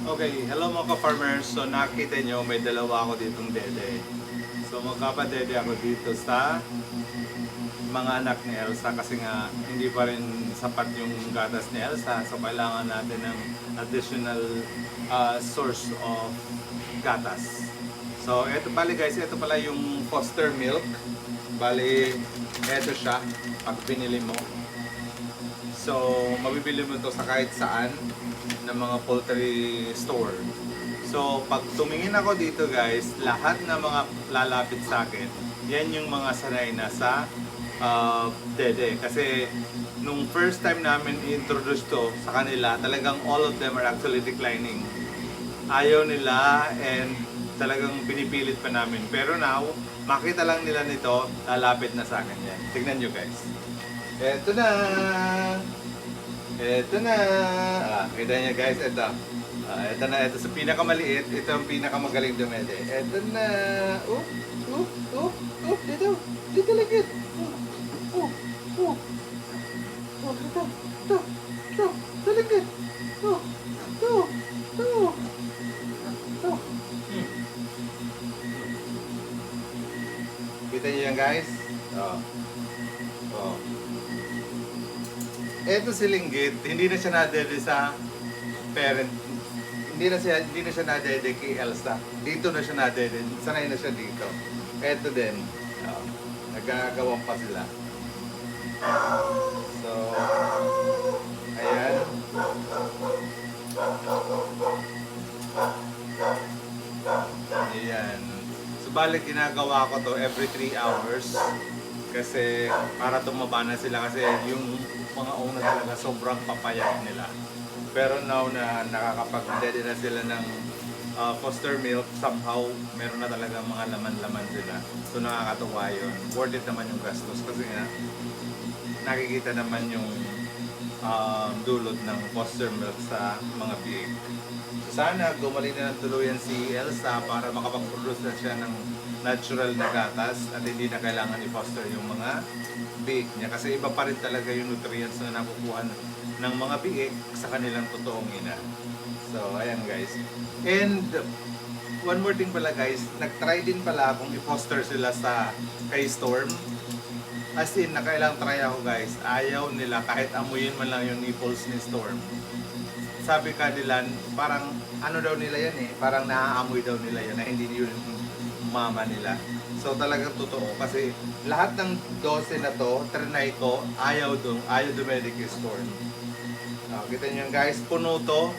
Okay, hello mga ka-farmers. So nakita nyo, may dalawa ako ditong dede. So magkapadede ako dito sa mga anak ni Elsa kasi nga hindi pa rin sapat yung gatas ni Elsa. So kailangan natin ng additional source of gatas. So ito pala guys, ito pala yung foster milk. Bali, ito siya pag binili mo. So, mabibili mo ito sa kahit saan ng mga poultry store. So, pag tumingin ako dito guys, lahat ng mga lalapit sa akin, yan yung mga sanay na sa dede. Kasi, nung first time namin i-introduce to sa kanila, talagang all of them are actually declining. Ayaw nila and talagang pinipilit pa namin. Pero now, makita lang nila nito, lalapit na sa akin yan. Tignan nyo guys. Eto na! Eto na! Kita niya guys, ito. Ito na, ito sa pinakamaliit, ito ang pinakamagaling dumede. Eto na! Dito! Dito lagit! Ito! Lagit! Ito! Kita niyo yan guys? Eto si Linggit, hindi na siya nadede sa parent. Hindi na siya nadede kay Elsa. Dito na siya nadede. Sanay na siya dito. Eto din. Nagkakawang pa sila. So, ayan. Ayan. So, balik ginagawa ko to every 3 hours. Kasi para tumaba na sila kasi yung mga una talaga sobrang papayat nila. Pero now na nakakapag-dede na sila ng foster milk, somehow meron na talaga mga laman-laman sila. So nakakatuwa yun. Worth it naman yung gastos kasi nga nakikita naman yung dulot ng foster milk sa mga pig. So sana gumaling na ng tuluyan si Elsa para makapag-produce na siya ng natural na gatas at hindi na kailangan i-foster yung mga biik niya kasi iba pa rin talaga yung nutrients na nakukuha ng mga biik sa kanilang totoong ina. So, ayan guys. And one more thing pala guys, nag-try din pala akong i-foster sila sa kay Storm. As in, nakailang try ako guys. Ayaw nila kahit amuyin man lang yung nipples ni Storm. Sabi ka nila, parang ano daw nila yan parang naaamoy daw nila yan na hindi yun mama nila. So talagang totoo kasi lahat ng 12 na to, trinay ko, ayaw dumedic yung storm. Kita nyo guys, puno to.